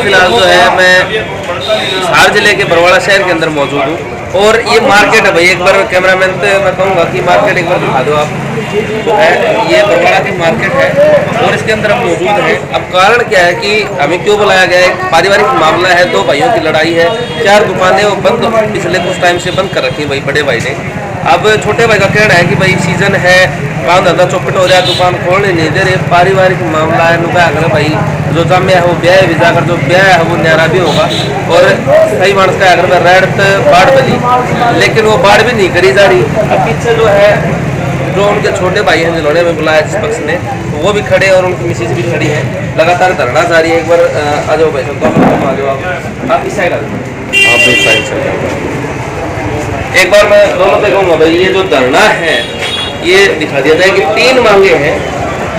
फिलहाल जो है मैं हिसार जिले के बरवाड़ा शहर के अंदर मौजूद हूँ और ये मार्केट है भाई। एक बार कैमरामैन से मैं कहूँगा कि मार्केट एक बार दिखा दो आप। तो है ये बरवाड़ा की मार्केट है और इसके अंदर हम मौजूद हैं। अब कारण क्या है कि हमें क्यों बुलाया गया है? पारिवारिक मामला है, दो भाइयों की लड़ाई है। 4 दुकानें वो बंद पिछले कुछ टाइम से बंद कर रखी भाई बड़े भाई ने। अब छोटे भाई का कहना है कि भाई सीजन है, काम धंधा चौपट हो रहा है, दुकान खोलने नहीं दे रहे, पारिवारिक मामला है। नुका अगर भाई जो जमे है वो ब्याह भी जाकर जो ब्याह है वो न्यारा भी होगा और सही मानस का अगर रेड बाढ़ बली, लेकिन वो बाढ़ भी नहीं करी जा रही। अब पीछे जो है जो उनके छोटे भाई हैं जिन्होंने हमें बुलाया जिस पक्ष ने, वो भी खड़े और उनकी मिसेज भी खड़ी है। लगातार धरना जारी है। एक बार आ जाओ भाई साहब, आ जाओ आप इस साइड आ जाओ, आप इस साइड से। एक बार मैं दोनों पे कहूँगा भाई ये जो धरना है ये दिखा दिया जाए कि 3 मांगे हैं।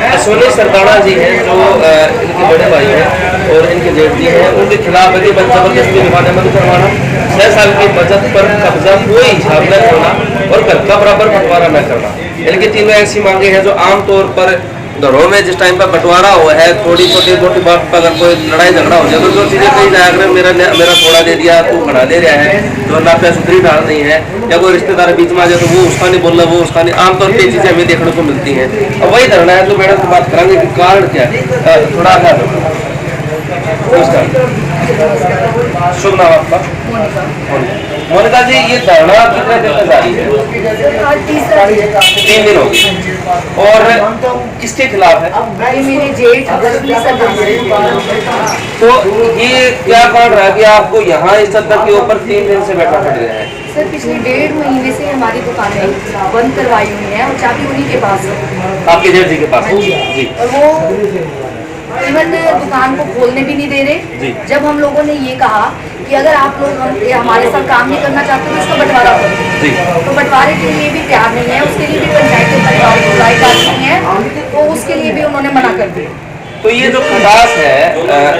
अश्विनी सरदाना जी हैं जो इनके बड़े भाई हैं और इनके जेठ जी हैं, उनके खिलाफ है कि जबरदस्ती निमाने करवाना, 6 साल की बचत पर कब्जा कोई हिसाब न करना और घर का बराबर बंटवारा न करना। इनकी 3 ऐसी मांगे हैं जो आमतौर पर घरों में जिस टाइम पर बंटवारा हुआ है, थोड़ी छोटी मोटी बात पर अगर कोई लड़ाई झगड़ा हो जाए तो जो चीज़ें कही जाए, अगर मेरा थोड़ा दे दिया, तू खड़ा दे रहा है, जो नाफिया सुथरी डाल नहीं है, या कोई रिश्तेदार बीच में आ जाए तो वो उसका नहीं बोल रहा, वो उसका नहीं। आमतौर पर चीज़ें हमें देखने को मिलती हैं। अब वही धरना है तो मैडम से बात करांगे कि कारण क्या है। थोड़ा आगे शुभ नाम आपका? मोनिका जी, ये धरना कितने दिन तक जारी है? 3 दिन हो गए और किसके खिलाफ है? मेरे जेठ। तो ये क्या कारण रहा कि आपको यहाँ इस सत्ता के ऊपर 3 दिन से बैठा पड़ गया है? सर पिछले 1.5 महीने से हमारी दुकानें बंद करवाई हुई हैं और चाबी उन्हीं के पास है। आपके जेठ जी के पास? जी। और वो इवन दुकान को खोलने भी नहीं दे रहे। जब हम लोगों ने ये कहा कि अगर आप लोग हमारे साथ काम नहीं करना चाहते तो इसका बंटवारा करो, तो बंटवारे के लिए भी तैयार नहीं है। उसके लिए भी पंचायत के बंटवारे की बुलाई करनी है तो उसके लिए भी उन्होंने मना कर दिया। तो ये जो खटास है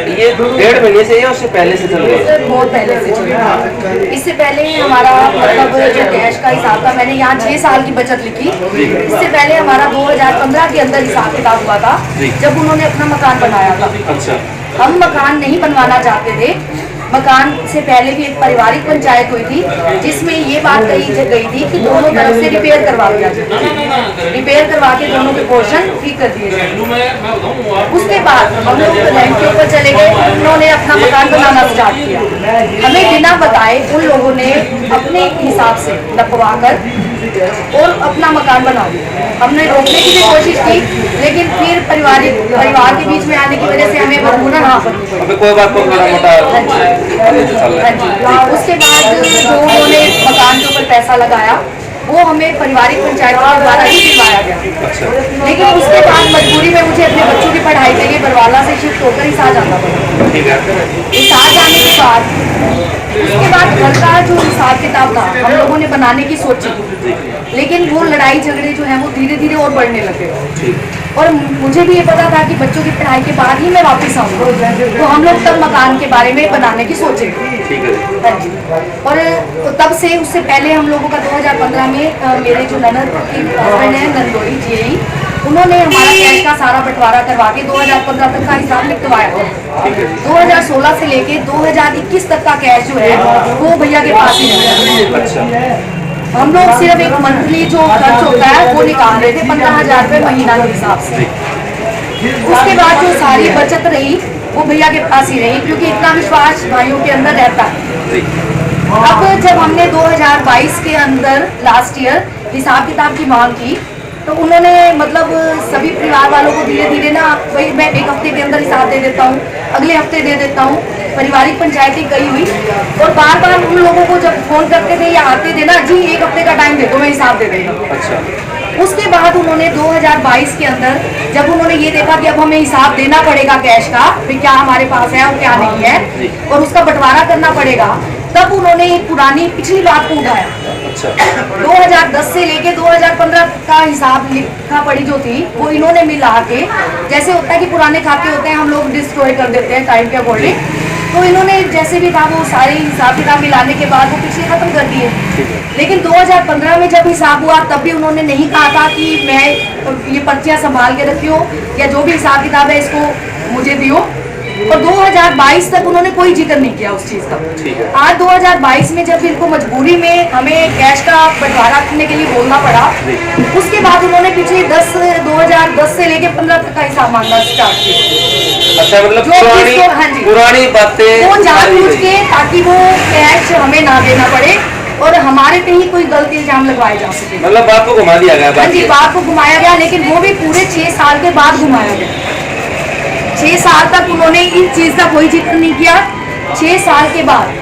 ये 1.5 महीने से या उससे पहले से चल रही है? बहुत पहले से चल रहा है। इससे पहले हमारा मतलब जो कैश का हिसाब था, मैंने यहाँ 6 साल की बचत लिखी। इससे पहले हमारा 2015 के अंदर हिसाब किताब हुआ था जब उन्होंने अपना मकान बनाया था। अच्छा। हम मकान नहीं बनवाना चाहते थे। मकान से पहले भी एक पारिवारिक पंचायत हुई थी जिसमें ये बात कही गई थी कि दोनों तरफ से रिपेयर करवा दिया जाए, रिपेयर करवा के दोनों के पोर्शन ठीक कर दिए जाए। उसके बाद हम लोग लैंड के ऊपर चले गए, उन्होंने अपना मकान बनाना स्टार्ट किया। हमें बिना बताए उन लोगों ने अपने हिसाब से लपवा कर और अपना मकान बना दिया। हमने रोकने की भी कोशिश की लेकिन फिर परिवार के बीच में आने की वजह से हमें मजबूरन हाँ करनी कोई बात को थोड़ा मोटा। उसके बाद जो उन्होंने मकान के ऊपर पैसा लगाया वो हमें पारिवारिक पंचायत के द्वारा ही दिलवाया गया। लेकिन उसके बाद मजबूरी में मुझे अपने बच्चों की पढ़ाई के लिए बरवाला से शिफ्ट होकर हिसार जाना पड़ा। हिसार जाने के बाद उसके बाद घर का जो हिसाब किताब था हम लोगों ने बनाने की सोची, लेकिन वो लड़ाई झगड़े जो है वो धीरे धीरे और बढ़ने लगे। और मुझे भी ये पता था कि बच्चों की पढ़ाई के बाद ही मैं वापस आऊँगा, तो हम लोग तब मकान के बारे में बनाने की सोचेंगे। और तब से उससे पहले हम लोगों का 2015 में मेरे जो ननद के हस्बैंड है नंदोई जी, उन्होंने हमारा कैश का सारा बंटवारा करवा के 2015 तक का हिसाब लिखवाया था। 2016 से लेके 2021 तक का कैश जो है वो भैया के पास ही है। हम लोग सिर्फ एक मंथली जो खर्च होता है वो निकाल रहे थे 15,000 रुपये महीना के हिसाब से। उसके बाद जो सारी बचत रही वो भैया के पास ही रही क्योंकि इतना विश्वास भाइयों के अंदर रहता है। अब जब हमने 2022 के अंदर लास्ट ईयर हिसाब किताब की मांग की तो उन्होंने मतलब सभी परिवार वालों को धीरे धीरे ना भाई मैं 1 हफ्ते के अंदर हिसाब दे देता हूँ, अगले हफ्ते दे देता हूँ। पारिवारिक पंचायतें गई हुई और बार बार उन लोगों को जब फोन करते थे या आते थे ना, जी 1 हफ्ते का टाइम दे दो मैं हिसाब दे देता। अच्छा। उसके बाद उन्होंने 2022 के अंदर जब उन्होंने ये देखा कि अब हमें हिसाब देना पड़ेगा कैश का, फिर क्या हमारे पास है और क्या नहीं है और उसका बंटवारा करना पड़ेगा, तब उन्होंने पुरानी पिछली बात को उठाया। अच्छा। 2010 से लेके 2015 का हिसाब लिखा पड़ी जो थी वो इन्होंने मिला के, जैसे होता है कि पुराने खाते होते हैं हम लोग डिस्ट्रॉय कर देते हैं टाइम के अकॉर्डिंग, तो इन्होंने जैसे भी था वो सारे हिसाब किताब मिलाने के बाद वो पिछले खत्म कर दिए। लेकिन 2015 में जब हिसाब हुआ तब भी उन्होंने नहीं कहा था कि मैं ये पर्चियाँ संभाल के रखियो या जो भी हिसाब किताब है इसको मुझे दियो। और 2022 तक उन्होंने कोई जिक्र नहीं किया उस चीज का। ठीक है। आज 2022 में जब इनको मजबूरी में हमें कैश का बंटवारा करने के लिए बोलना पड़ा, उसके बाद उन्होंने पिछले 2010 से लेके 15 तक का हिसाब मांगना स्टार्ट किया। अच्छा, मतलब जो पुरानी किसको- हाँ जी। पुरानी बातें वो जानबूझ सारी के, ताकि वो कैश हमें ना देना पड़े और हमारे पे ही कोई गलत इल्जाम लगवाए जा सके। मतलब बात को घुमा दिया गया। हाँ जी, बात को घुमाया गया, लेकिन वो भी पूरे 6 साल के बाद घुमाया गया। 6 साल तक उन्होंने इस चीज का कोई जिक्र नहीं किया। 6 साल के बाद,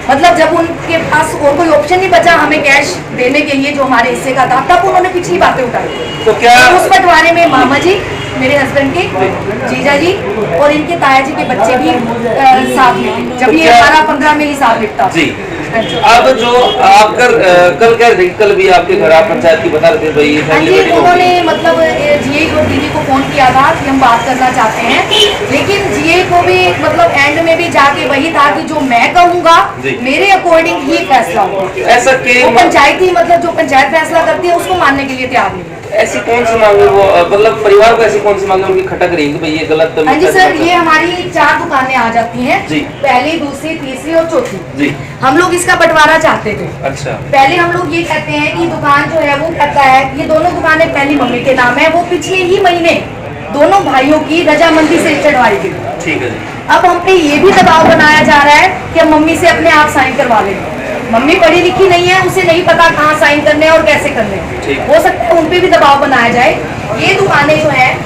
मतलब जब उनके पास और कोई ऑप्शन नहीं बचा हमें कैश देने के लिए जो हमारे हिस्से का था, तब उन्होंने पिछली बातें उठाई। तो क्या उस बंटवारे में मामा जी, मेरे हस्बैंड के जीजा जी और इनके ताया जी के बच्चे भी साथ में थे, जब ये 18-15 में ही साथ निपटा। जी। हाँ जी। अब जो आप कल कह रहे थे, कल भी आपके घर आप पंचायत की बता रहे थे भाई ये हाँ फैमिली जी, मीटिंग उन्होंने होगी। मतलब जीए को, दीदी को फोन किया था कि हम बात करना चाहते हैं, लेकिन जीए को भी मतलब एंड में भी जाके वही था कि जो मैं कहूँगा जी। मेरे अकॉर्डिंग ही फैसला होगा। ऐसा के वो पंचायती, मतलब जो पंचायत फैसला करती है उसको मानने के लिए तैयार नहीं है। ऐसी कौन सी मांगे वो, मतलब परिवार को ऐसी कौन सी मांगे उनकी खटक रही है कि भाई ये गलत हाँ जी फैसला सर, कर- ये हमारी 4 दुकानें आ जाती हैं, जी। पहली, दूसरी, तीसरी और चौथी। जी। हम लोग इसका बंटवारा चाहते थे। अच्छा। पहले हम लोग ये कहते हैं कि दुकान जो है वो कहता है, ये दोनों दुकानें पहली मम्मी के नाम है, वो पिछले ही महीने दोनों भाइयों की रजामंदी से चढ़वाई गई। ठीक है जी। अब हम पे ये भी दबाव बनाया जा रहा है कि हम मम्मी से अपने आप साइन करवा लेंगे। मम्मी पढ़ी लिखी नहीं है, उसे नहीं पता कहाँ साइन करने हैं और कैसे करने हैं। ठीक। हो सकता है उन पे भी दबाव बनाया जाए। ये दुकानें जो है